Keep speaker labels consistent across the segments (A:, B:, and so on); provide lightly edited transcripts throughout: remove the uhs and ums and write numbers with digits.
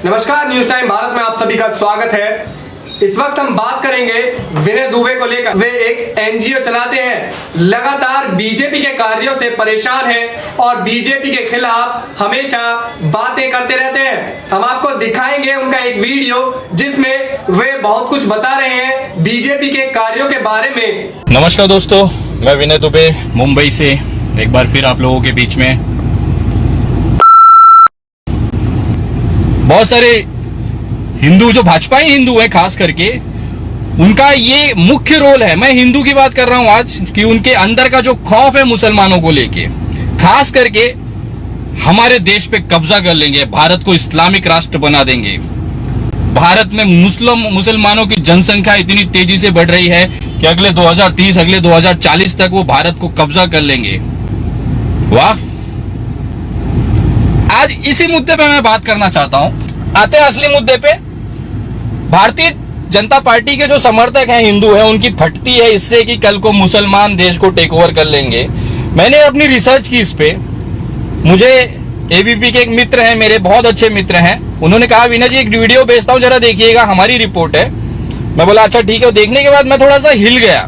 A: नमस्कार, news time Bharat में आप सभी का स्वागत है। इस वक्त हम बात करेंगे विनय दुबे को लेकर। वे एक एनजीओ चलाते हैं, लगातार बीजेपी के कार्यों से परेशान हैं और बीजेपी के खिलाफ हमेशा बातें करते रहते हैं। हम आपको दिखाएंगे उनका एक वीडियो जिसमें वे बहुत कुछ बता रहे हैं बीजेपी के कार्यों के बारे में।
B: नमस्कार दोस्तों, मैं विनय दुबे मुंबई से एक बार फिर आप लोगों के बीच में। बहुत सारे हिंदू जो भाजपा हिंदू है, खास करके उनका ये मुख्य रोल है। मैं हिंदू की बात कर रहा हूं आज, कि उनके अंदर का जो खौफ है मुसलमानों को लेके, खास करके हमारे देश पे कब्जा कर लेंगे, भारत को इस्लामिक राष्ट्र बना देंगे। भारत में मुसलमानों की जनसंख्या इतनी तेजी से बढ़ रही है कि अगले 2030 अगले 2040 तक वो भारत को कब्जा कर लेंगे। वाह! आज इसी मुद्दे पे मैं बात करना चाहता हूं। आते हैं असली मुद्दे पे। भारतीय जनता पार्टी के जो समर्थक हैं, हिंदू हैं, उनकी फटती है इससे कि कल को मुसलमान देश को टेक ओवर कर लेंगे। मैंने अपनी रिसर्च की इस पे। मुझे एबीपी के एक मित्र हैं, मेरे बहुत अच्छे मित्र हैं, उन्होंने कहा विनय जी एक वीडियो भेजता हूं, जरा देखिएगा, हमारी रिपोर्ट है। मैं बोला अच्छा ठीक है। देखने के बाद मैं थोड़ा सा हिल गया।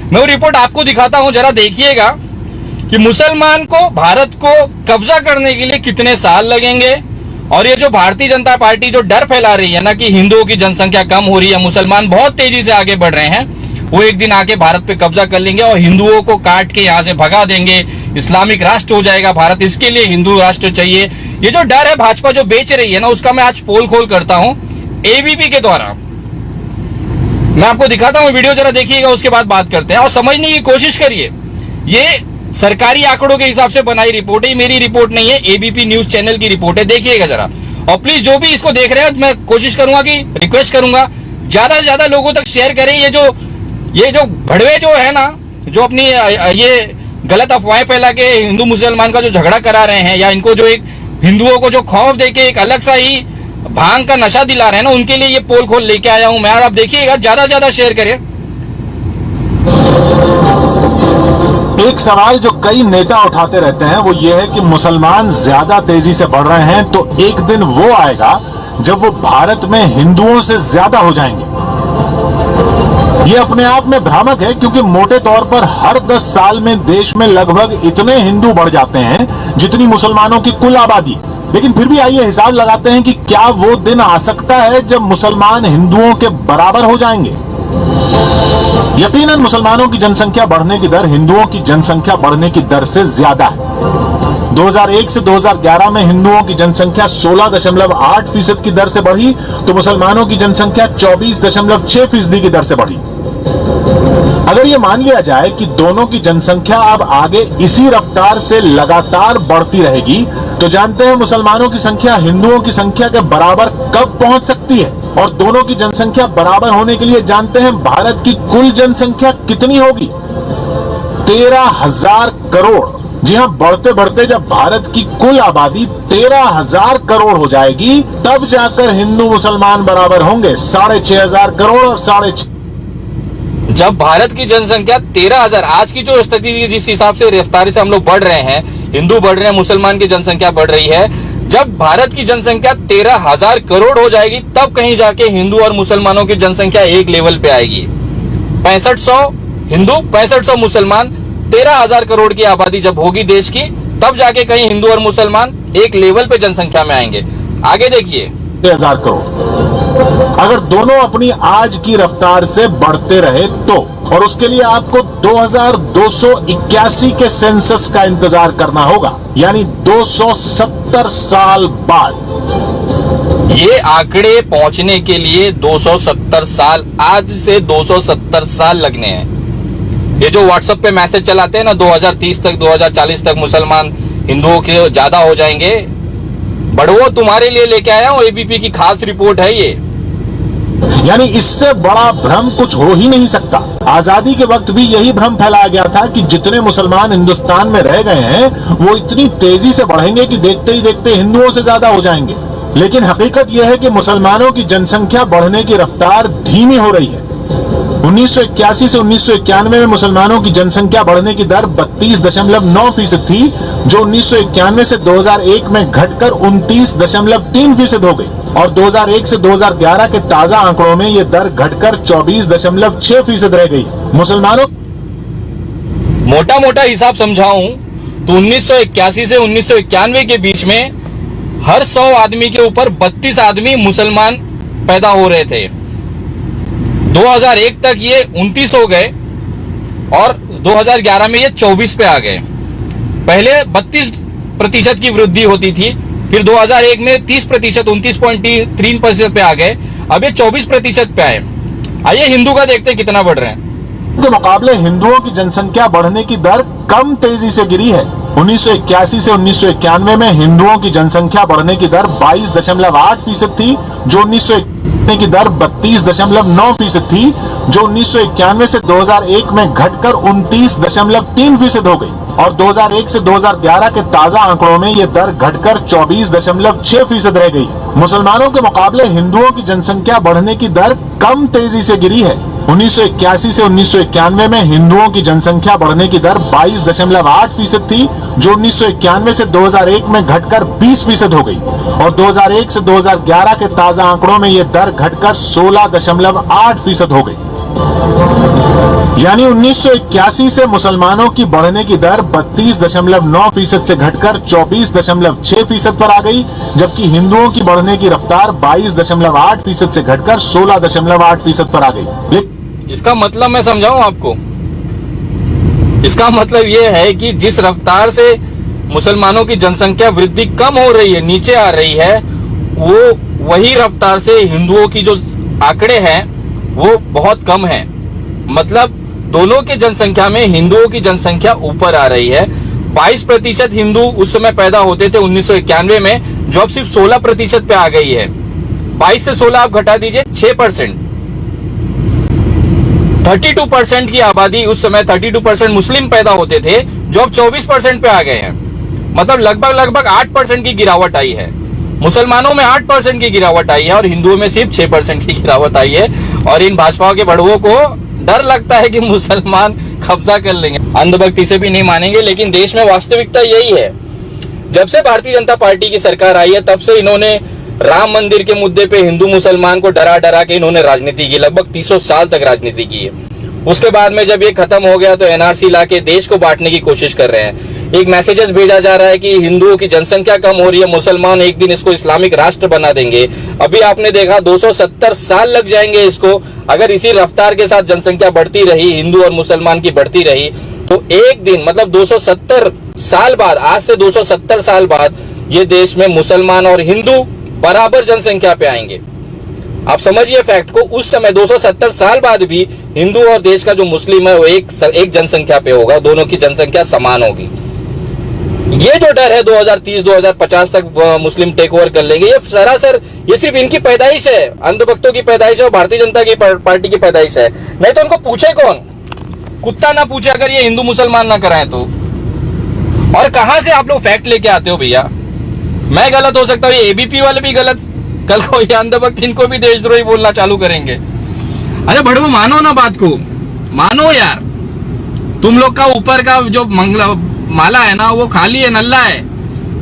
B: मैं वो रिपोर्ट आपको दिखाता हूं, जरा देखिएगा कि मुसलमान को भारत को कब्जा करने के लिए कितने साल लगेंगे। और ये जो भारतीय जनता पार्टी जो डर फैला रही है ना कि हिंदुओं की जनसंख्या कम हो रही है, मुसलमान बहुत तेजी से आगे बढ़ रहे हैं, वो एक दिन आके भारत पे कब्जा कर लेंगे और हिंदुओं को काट के यहाँ से भगा देंगे, इस्लामिक राष्ट्र हो जाएगा भारत, इसके लिए हिंदू राष्ट्र चाहिए। ये जो डर है भाजपा जो बेच रही है ना, उसका मैं आज पोल खोल करता हूं एबीपी के द्वारा। मैं आपको दिखाता हूं वीडियो, जरा देखिएगा, उसके बाद बात करते हैं और समझने की कोशिश करिए। ये सरकारी आंकड़ों के हिसाब से बनाई रिपोर्ट है, मेरी रिपोर्ट नहीं है, एबीपी न्यूज चैनल की रिपोर्ट है। देखिएगा जरा, और प्लीज जो भी इसको देख रहे हैं, मैं कोशिश करूंगा कि रिक्वेस्ट करूंगा ज्यादा से ज्यादा लोगों तक शेयर करें। ये जो भड़वे जो है ना, जो अपनी ये गलत अफवाहें फैला के हिंदू मुसलमान का जो झगड़ा करा रहे हैं, या इनको जो एक हिंदुओं को जो खौफ देके एक अलग सा ही भांग का नशा दिला रहे हैं ना, उनके लिए ये पोल खोल लेके आया हूं मैं। आप देखिएगा, ज्यादा से ज्यादा शेयर करें।
C: एक सवाल जो कई नेता उठाते रहते हैं वो ये है कि मुसलमान ज्यादा तेजी से बढ़ रहे हैं, तो एक दिन वो आएगा जब वो भारत में हिंदुओं से ज्यादा हो जाएंगे। ये अपने आप में भ्रामक है, क्योंकि मोटे तौर पर हर 10 साल में देश में लगभग इतने हिंदू बढ़ जाते हैं जितनी मुसलमानों की कुल आबादी। लेकिन फिर भी आइए हिसाब लगाते हैं कि क्या वो दिन आ सकता है जब मुसलमान हिंदुओं के बराबर हो जाएंगे। यकीनन मुसलमानों की जनसंख्या बढ़ने की दर हिंदुओं की जनसंख्या बढ़ने की दर से ज्यादा है। 2001 से 2011 में हिंदुओं की जनसंख्या 16.8% की दर से बढ़ी, तो मुसलमानों की जनसंख्या 24.6% की दर से बढ़ी। अगर ये मान लिया जाए कि दोनों की जनसंख्या अब आगे इसी रफ्तार से लगातार बढ़ती रहेगी, तो जानते हैं मुसलमानों की संख्या हिंदुओं की संख्या के बराबर कब पहुंच सकती है। और दोनों की जनसंख्या बराबर होने के लिए जानते हैं भारत की कुल जनसंख्या कितनी होगी? 13,000 करोड़। जी हां, बढ़ते बढ़ते जब भारत की कुल आबादी 13,000 करोड़ हो जाएगी, तब जाकर हिंदू मुसलमान बराबर होंगे। 6,500 करोड़ और 6,500।
B: जब भारत की जनसंख्या 13,000, आज की जो स्थिति जिस हिसाब से रफ्तार से हम लोग बढ़ रहे हैं, हिंदू बढ़ रहे हैं, मुसलमान की जनसंख्या बढ़ रही है, जब भारत की जनसंख्या 13,000 करोड़ हो जाएगी, तब कहीं जाके हिंदू और मुसलमानों की जनसंख्या एक लेवल पे आएगी। 6500 हिंदू, 6500 मुसलमान, 13,000 करोड़ की आबादी जब होगी देश की, तब जाके कहीं हिंदू और मुसलमान एक लेवल पे जनसंख्या में आएंगे। आगे देखिए,
C: 6,000 करोड़। अगर दोनों अपनी आज की रफ्तार से बढ़ते रहे तो, और उसके लिए आपको 2281 के सेंसस का इंतजार करना होगा, यानी 270 साल बाद।
B: ये आंकड़े पहुंचने के लिए 270 साल, आज से 270 साल लगने हैं। ये जो व्हाट्सएप पे मैसेज चलाते हैं ना, 2030 तक 2040 तक मुसलमान हिंदुओं के ज्यादा हो जाएंगे, बढ़ो तुम्हारे लिए लेके आया हूं, एबीपी की खास रिपोर्ट है ये।
C: यानी इससे बड़ा भ्रम कुछ हो ही नहीं सकता। आजादी के वक्त भी यही भ्रम फैलाया गया था कि जितने मुसलमान हिंदुस्तान में रह गए हैं वो इतनी तेजी से बढ़ेंगे कि देखते ही देखते हिंदुओं से ज्यादा हो जाएंगे। लेकिन हकीकत यह है कि मुसलमानों की जनसंख्या बढ़ने की रफ्तार धीमी हो रही है। 1981 से 1991 में मुसलमानों की जनसंख्या बढ़ने की दर 32.9% थी, जो 1991 से 2001 में घटकर 29.3% हो गई। और 2001 से 2011 के ताजा आंकड़ों में ये दर घटकर 24.6% रह गई। मुसलमानों
B: मोटा मोटा हिसाब समझाऊं तो 1981 से 1991 के बीच में हर 100 आदमी के ऊपर 32 आदमी मुसलमान पैदा हो रहे थे। 2001 तक ये 29 हो गए और 2011 में ये 24 पे आ गए। पहले 32% की वृद्धि होती थी, फिर 2001 में 30% 29.3% पे आ गए, अब ये 24% पे आए। आइए हिंदू का देखते हैं कितना बढ़ रहे हैं।
C: के मुकाबले हिंदुओं की जनसंख्या बढ़ने की दर कम तेजी से गिरी है। 1981 से 1991 में हिंदुओं की जनसंख्या बढ़ने की दर 22.8% थी, जो 1991 की दर 32.9% थी, जो 1991 से 2001 में घटकर 29.3% हो गई। और 2001 से 2011 के ताजा आंकड़ों में ये दर घटकर 24.6% रह गई। मुसलमानों के मुकाबले हिंदुओं की जनसंख्या बढ़ने की दर कम तेजी से गिरी है। 1981 से 1991 में हिंदुओं की जनसंख्या बढ़ने की दर 22.8% थी, जो 1991 से 2001 में घटकर 20% हो गई। और 2001 से 2011 के ताजा आंकड़ों में ये दर घटकर 16.8% हो गई। यानी 1981 से मुसलमानों की बढ़ने की दर 32.9% से घटकर 24.6% पर आ गई, जबकि हिंदुओं की बढ़ने की रफ्तार 22.8% से घटकर 16.8% पर आ गई।
B: इसका मतलब मैं समझाऊं आपको, इसका मतलब यह है कि जिस रफ्तार से मुसलमानों की जनसंख्या वृद्धि कम हो रही है, नीचे आ रही है, वो वही रफ्तार से हिंदुओं की जो आंकड़े हैं वो बहुत कम है। मतलब दोनों की जनसंख्या में हिंदुओं की जनसंख्या ऊपर आ रही है। 22% हिंदू उस समय पैदा होते थे 1991 में, जो अब सिर्फ 16% पे आ गई है। 22 से 16 आप घटा दीजिए 6%। 32% की आबादी उस समय 32% मुस्लिम पैदा होते थे, जो अब 24% पे आ गए हैं। मतलब लगभग 8% की गिरावट आई है। मुसलमानों में 8% की गिरावट आई है और हिंदुओं में सिर्फ 6% की गिरावट आई है। और इन भाजपा के बड़ुओं को डर लगता है कि मुसलमान कब्जा कर लेंगे, अंधभक्ति से भी नहीं मानेंगे। लेकिन देश में वास्तविकता यही है, जब से भारतीय जनता पार्टी की सरकार आई है तब से इन्होंने राम मंदिर के मुद्दे पे हिंदू मुसलमान को डरा डरा के इन्होंने राजनीति की, लगभग 300 साल तक राजनीति की है। उसके बाद में जब ये खत्म हो गया तो एनआरसी ला के देश को बांटने की कोशिश कर रहे हैं। एक मैसेजेस भेजा जा रहा है कि हिंदुओं की जनसंख्या कम हो रही है, मुसलमान एक दिन इसको इस्लामिक राष्ट्र बना देंगे। अभी आपने देखा 270 साल लग जाएंगे इसको। अगर इसी रफ्तार के साथ जनसंख्या बढ़ती रही, हिंदू और मुसलमान की बढ़ती रही, तो एक दिन मतलब 270 साल बाद, आज से 270 साल बाद ये देश में मुसलमान और हिंदू बराबर जनसंख्या पे आएंगे। आप समझिए फैक्ट को, उस समय 270 साल बाद भी हिंदू और देश का जो मुस्लिम है वो एक जनसंख्या पे होगा, दोनों की जनसंख्या समान होगी। ये जो डर है 2030-2050 तक मुस्लिम टेक ओवर कर लेंगे, ये सरासर ये सिर्फ इनकी पैदाइश है, अंधभक्तों की पैदाइश है और भारतीय जनता की पार्टी की पैदाइश है। नहीं तो उनको पूछे कौन? कुत्ता ना पूछे अगर ये हिंदू मुसलमान ना कराएं तो। और कहां से आप लोग फैक्ट लेके आते हो भैया? मैं गलत हो सकता हूँ, ये एबीपी वाले भी गलत, कल को ये अंधभक्त इनको भी देशद्रोही बोलना चालू करेंगे। अरे बड़ो मानो ना बात को, मानो यार। तुम लोग का ऊपर का जो माला है ना वो खाली है, नल्ला है,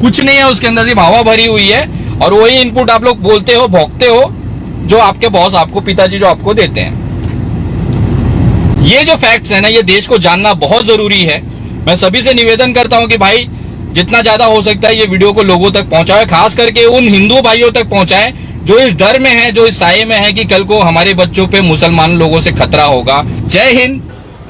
B: कुछ नहीं है उसके अंदर, सिर्फ हवा भरी हुई है। और वही इनपुट आप लोग बोलते हो, भोंकते हो, जो आपके बॉस आपको, पिताजी जो आपको देते हैं। ये जो फैक्ट्स है ना, ये देश को जानना बहुत जरूरी है। मैं सभी से निवेदन करता हूं कि भाई जितना ज्यादा हो सकता है ये वीडियो को लोगों तक पहुंचाए, खास करके उन हिंदू भाइयों तक पहुंचाए जो इस डर में है, जो इस साये में है कि कल को हमारे बच्चों पे मुसलमान लोगों से खतरा होगा। जय हिंद।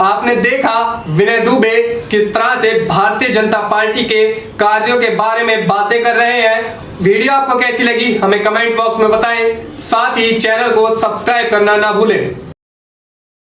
A: आपने देखा विनय दुबे किस तरह से भारतीय जनता पार्टी के कार्यों के बारे में बातें कर रहे हैं। वीडियो आपको कैसी लगी हमें कमेंट बॉक्स में बताएं, साथ ही चैनल को सब्सक्राइब करना ना भूलें।